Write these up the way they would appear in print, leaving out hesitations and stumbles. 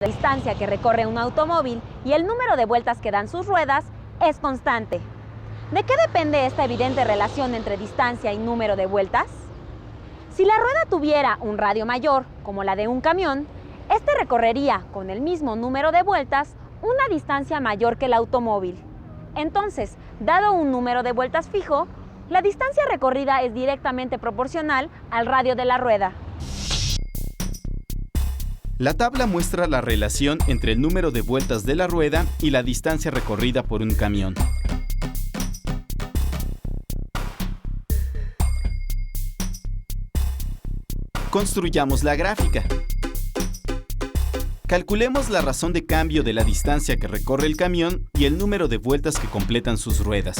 La distancia que recorre un automóvil y el número de vueltas que dan sus ruedas es constante. ¿De qué depende esta evidente relación entre distancia y número de vueltas? Si la rueda tuviera un radio mayor, como la de un camión, este recorrería con el mismo número de vueltas una distancia mayor que el automóvil. Entonces, dado un número de vueltas fijo, la distancia recorrida es directamente proporcional al radio de la rueda. La tabla muestra la relación entre el número de vueltas de la rueda y la distancia recorrida por un camión. Construyamos la gráfica. Calculemos la razón de cambio de la distancia que recorre el camión y el número de vueltas que completan sus ruedas.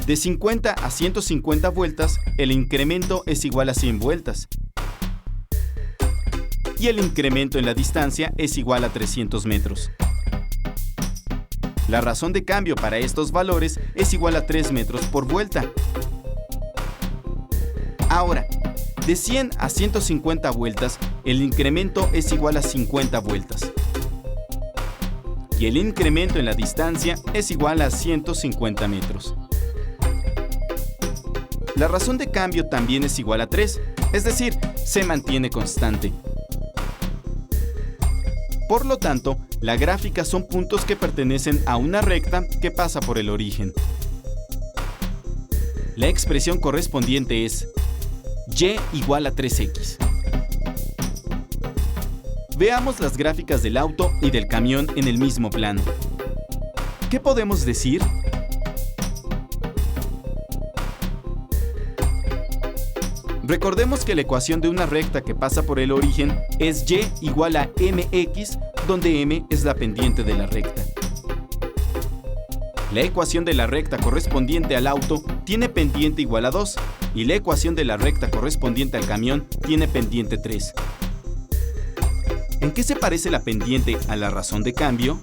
De 50 a 150 vueltas, el incremento es igual a 100 vueltas. Y el incremento en la distancia es igual a 300 metros. La razón de cambio para estos valores es igual a 3 metros por vuelta. Ahora, de 100 a 150 vueltas, el incremento es igual a 50 vueltas. Y el incremento en la distancia es igual a 150 metros. La razón de cambio también es igual a 3, es decir, se mantiene constante. Por lo tanto, la gráfica son puntos que pertenecen a una recta que pasa por el origen. La expresión correspondiente es y igual a 3x. Veamos las gráficas del auto y del camión en el mismo plano. ¿Qué podemos decir? Recordemos que la ecuación de una recta que pasa por el origen es y igual a mx, donde m es la pendiente de la recta. La ecuación de la recta correspondiente al auto tiene pendiente igual a 2 y la ecuación de la recta correspondiente al camión tiene pendiente 3. ¿En qué se parece la pendiente a la razón de cambio?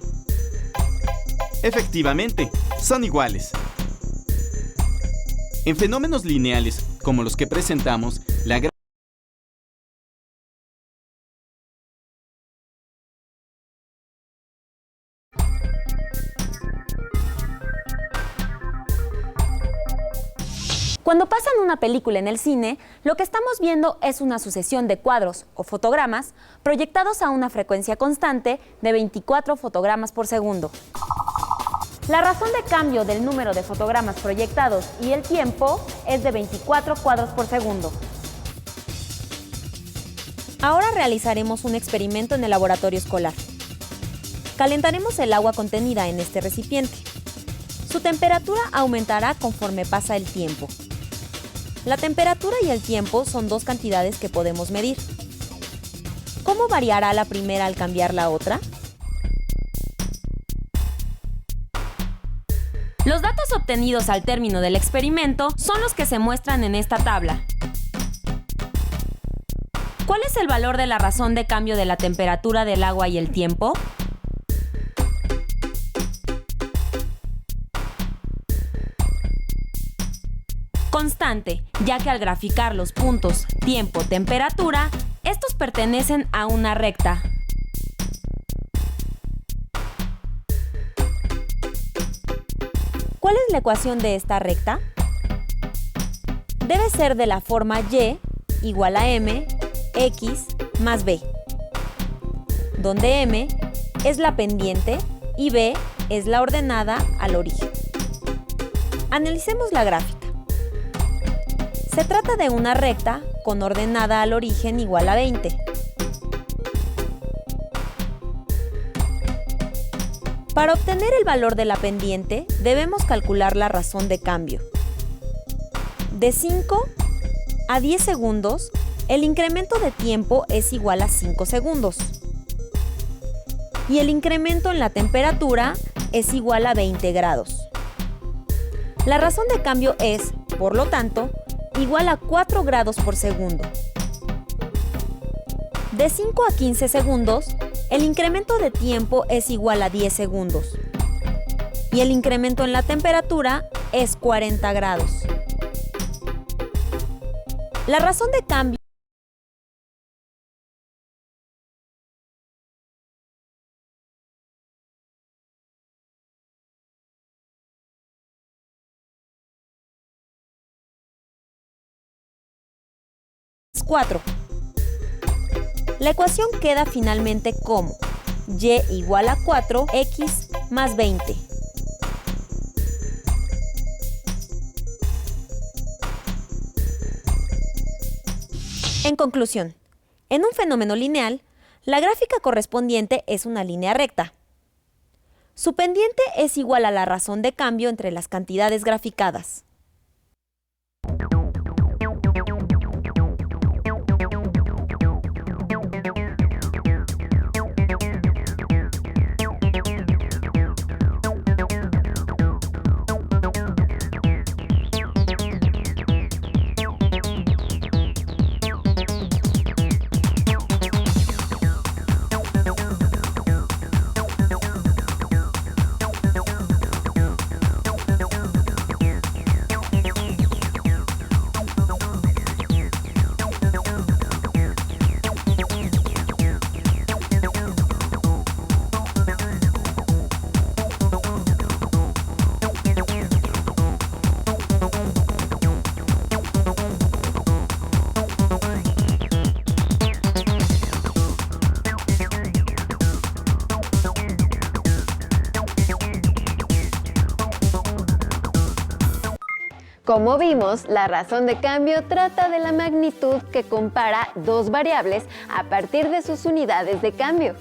Efectivamente, son iguales. En fenómenos lineales, como los que presentamos, la Cuando pasan una película en el cine, lo que estamos viendo es una sucesión de cuadros o fotogramas proyectados a una frecuencia constante de 24 fotogramas por segundo. La razón de cambio del número de fotogramas proyectados y el tiempo es de 24 cuadros por segundo. Ahora realizaremos un experimento en el laboratorio escolar. Calentaremos el agua contenida en este recipiente. Su temperatura aumentará conforme pasa el tiempo. La temperatura y el tiempo son dos cantidades que podemos medir. ¿Cómo variará la primera al cambiar la otra? Los datos obtenidos al término del experimento son los que se muestran en esta tabla. ¿Cuál es el valor de la razón de cambio de la temperatura del agua y el tiempo? Constante, ya que al graficar los puntos tiempo, temperatura, estos pertenecen a una recta. ¿Cuál es la ecuación de esta recta? Debe ser de la forma y igual a m, x más b, donde m es la pendiente y b es la ordenada al origen. Analicemos la gráfica. Se trata de una recta con ordenada al origen igual a 20. Para obtener el valor de la pendiente, debemos calcular la razón de cambio. De 5 a 10 segundos, el incremento de tiempo es igual a 5 segundos. Y el incremento en la temperatura es igual a 20 grados. La razón de cambio es, por lo tanto, igual a 4 grados por segundo. De 5 a 15 segundos, el incremento de tiempo es igual a 10 segundos. Y el incremento en la temperatura es 40 grados. La razón de cambio 4. La ecuación queda finalmente como y igual a 4x más 20. En conclusión, en un fenómeno lineal, la gráfica correspondiente es una línea recta. Su pendiente es igual a la razón de cambio entre las cantidades graficadas. Como vimos, la razón de cambio trata de la magnitud que compara dos variables a partir de sus unidades de cambio.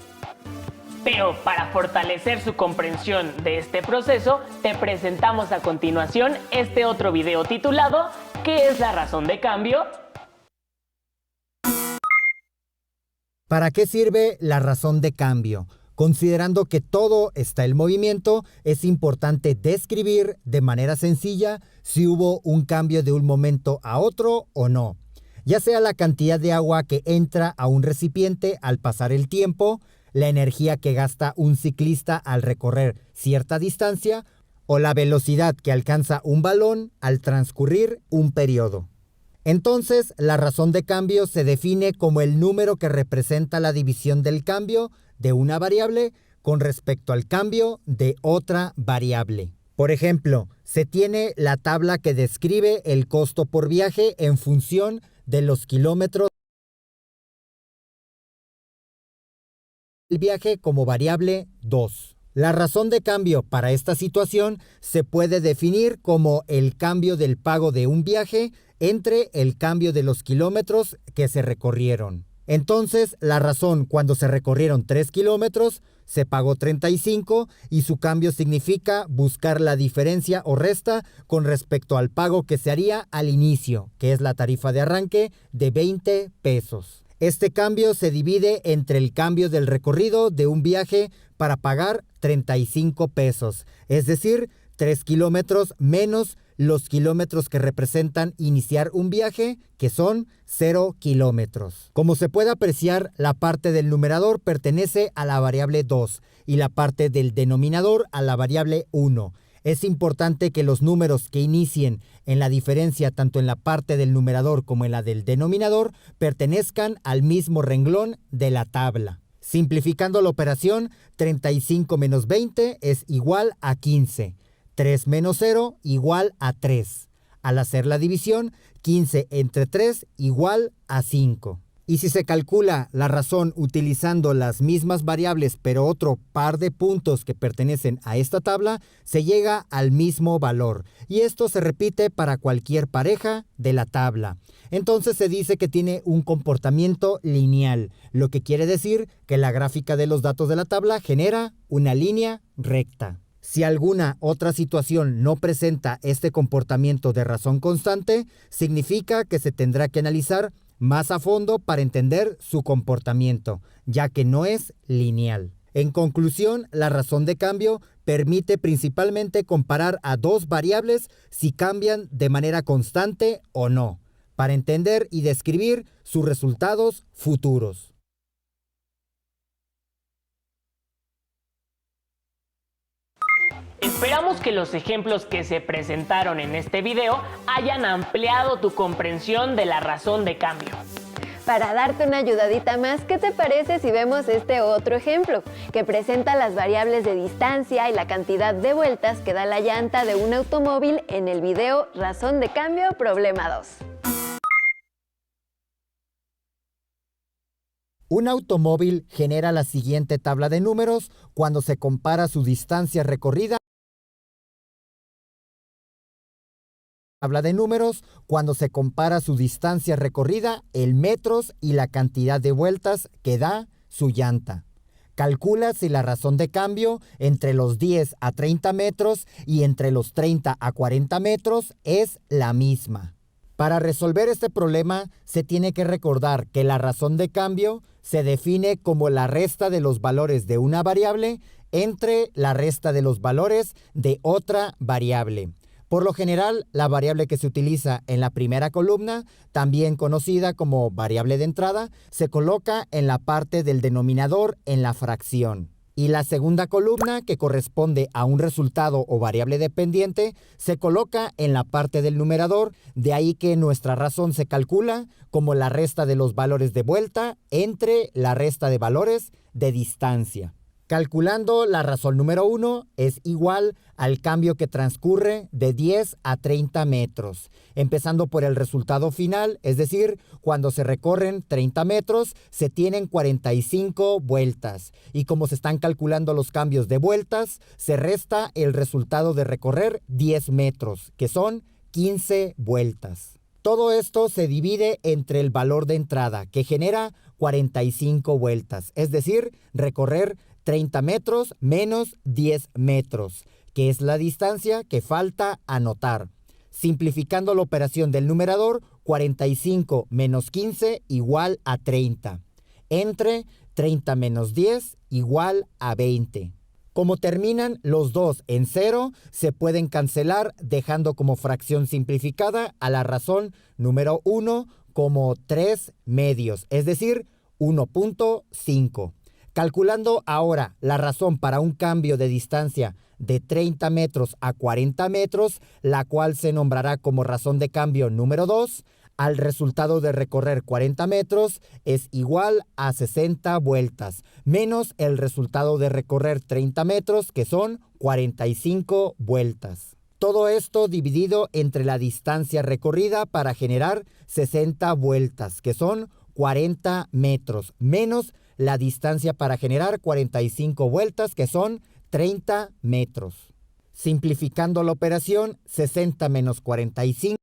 Pero para fortalecer su comprensión de este proceso, te presentamos a continuación este otro video titulado ¿Qué es la razón de cambio? ¿Para qué sirve la razón de cambio? Considerando que todo está en movimiento, es importante describir de manera sencilla si hubo un cambio de un momento a otro o no. Ya sea la cantidad de agua que entra a un recipiente al pasar el tiempo, la energía que gasta un ciclista al recorrer cierta distancia o la velocidad que alcanza un balón al transcurrir un periodo. Entonces, la razón de cambio se define como el número que representa la división del cambio de una variable con respecto al cambio de otra variable. Por ejemplo, se tiene la tabla que describe el costo por viaje en función de los kilómetros del viaje como variable 2. La razón de cambio para esta situación se puede definir como el cambio del pago de un viaje entre el cambio de los kilómetros que se recorrieron. Entonces, la razón cuando se recorrieron 3 kilómetros, se pagó 35 y su cambio significa buscar la diferencia o resta con respecto al pago que se haría al inicio, que es la tarifa de arranque de 20 pesos. Este cambio se divide entre el cambio del recorrido de un viaje para pagar 35 pesos, es decir, 3 kilómetros menos los kilómetros que representan iniciar un viaje, que son 0 kilómetros. Como se puede apreciar, la parte del numerador pertenece a la variable 2 y la parte del denominador a la variable 1. Es importante que los números que inicien en la diferencia tanto en la parte del numerador como en la del denominador pertenezcan al mismo renglón de la tabla. Simplificando la operación, 35 menos 20 es igual a 15. 3 menos 0 igual a 3. Al hacer la división, 15 entre 3 igual a 5. Y si se calcula la razón utilizando las mismas variables pero otro par de puntos que pertenecen a esta tabla, se llega al mismo valor. Y esto se repite para cualquier pareja de la tabla. Entonces se dice que tiene un comportamiento lineal, lo que quiere decir que la gráfica de los datos de la tabla genera una línea recta. Si alguna otra situación no presenta este comportamiento de razón constante, significa que se tendrá que analizar más a fondo para entender su comportamiento, ya que no es lineal. En conclusión, la razón de cambio permite principalmente comparar a dos variables si cambian de manera constante o no, para entender y describir sus resultados futuros. Esperamos que los ejemplos que se presentaron en este video hayan ampliado tu comprensión de la razón de cambio. Para darte una ayudadita más, ¿qué te parece si vemos este otro ejemplo, que presenta las variables de distancia y la cantidad de vueltas que da la llanta de un automóvil en el video Razón de cambio, problema 2? Un automóvil genera la siguiente tabla de números cuando se compara su distancia recorrida. Tabla de números cuando se compara su distancia recorrida en metros y la cantidad de vueltas que da su llanta. Calcula si la razón de cambio entre los 10 a 30 metros y entre los 30 a 40 metros es la misma. Para resolver este problema, se tiene que recordar que la razón de cambio se define como la resta de los valores de una variable entre la resta de los valores de otra variable. Por lo general, la variable que se utiliza en la primera columna, también conocida como variable de entrada, se coloca en la parte del denominador en la fracción. Y la segunda columna, que corresponde a un resultado o variable dependiente, se coloca en la parte del numerador, de ahí que nuestra razón se calcula como la resta de los valores de vuelta entre la resta de valores de distancia. Calculando la razón número 1 es igual al cambio que transcurre de 10 a 30 metros. Empezando por el resultado final, es decir, cuando se recorren 30 metros, se tienen 45 vueltas. Y como se están calculando los cambios de vueltas, se resta el resultado de recorrer 10 metros, que son 15 vueltas. Todo esto se divide entre el valor de entrada, que genera 45 vueltas, es decir, recorrer 30 metros menos 10 metros, que es la distancia que falta anotar. Simplificando la operación del numerador, 45 menos 15 igual a 30. Entre 30 menos 10 igual a 20. Como terminan los dos en 0, se pueden cancelar dejando como fracción simplificada a la razón número 1 como 3 medios, es decir, 1.5. Calculando ahora la razón para un cambio de distancia de 30 metros a 40 metros, la cual se nombrará como razón de cambio número 2, al resultado de recorrer 40 metros es igual a 60 vueltas, menos el resultado de recorrer 30 metros, que son 45 vueltas. Todo esto dividido entre la distancia recorrida para generar 60 vueltas, que son 40 metros, menos la distancia para generar 45 vueltas, que son 30 metros. Simplificando la operación, 60 menos 45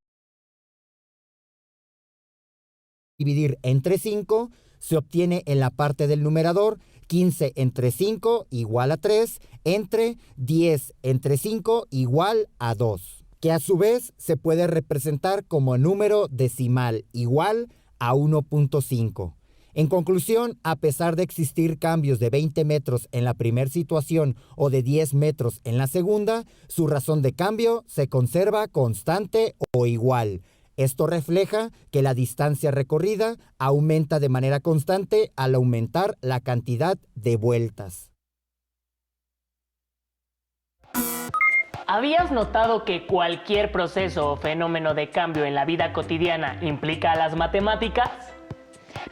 dividir entre 5, se obtiene en la parte del numerador 15 entre 5 igual a 3, entre 10 entre 5 igual a 2, que a su vez se puede representar como número decimal igual a 1.5. En conclusión, a pesar de existir cambios de 20 metros en la primera situación o de 10 metros en la segunda, su razón de cambio se conserva constante o igual. Esto refleja que la distancia recorrida aumenta de manera constante al aumentar la cantidad de vueltas. ¿Habías notado que cualquier proceso o fenómeno de cambio en la vida cotidiana implica a las matemáticas?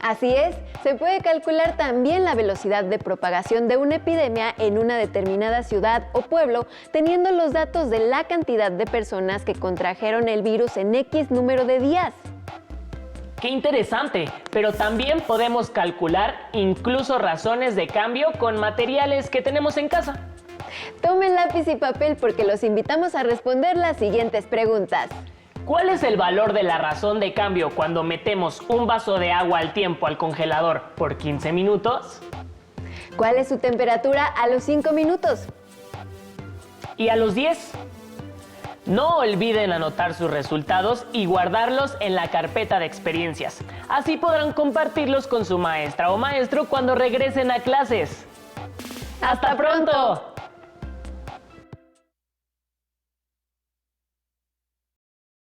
Así es, se puede calcular también la velocidad de propagación de una epidemia en una determinada ciudad o pueblo, teniendo los datos de la cantidad de personas que contrajeron el virus en X número de días. ¡Qué interesante! Pero también podemos calcular incluso razones de cambio con materiales que tenemos en casa. Tomen lápiz y papel porque los invitamos a responder las siguientes preguntas. ¿Cuál es el valor de la razón de cambio cuando metemos un vaso de agua al tiempo al congelador por 15 minutos? ¿Cuál es su temperatura a los 5 minutos? ¿Y a los 10? No olviden anotar sus resultados y guardarlos en la carpeta de experiencias. Así podrán compartirlos con su maestra o maestro cuando regresen a clases. ¡Hasta pronto!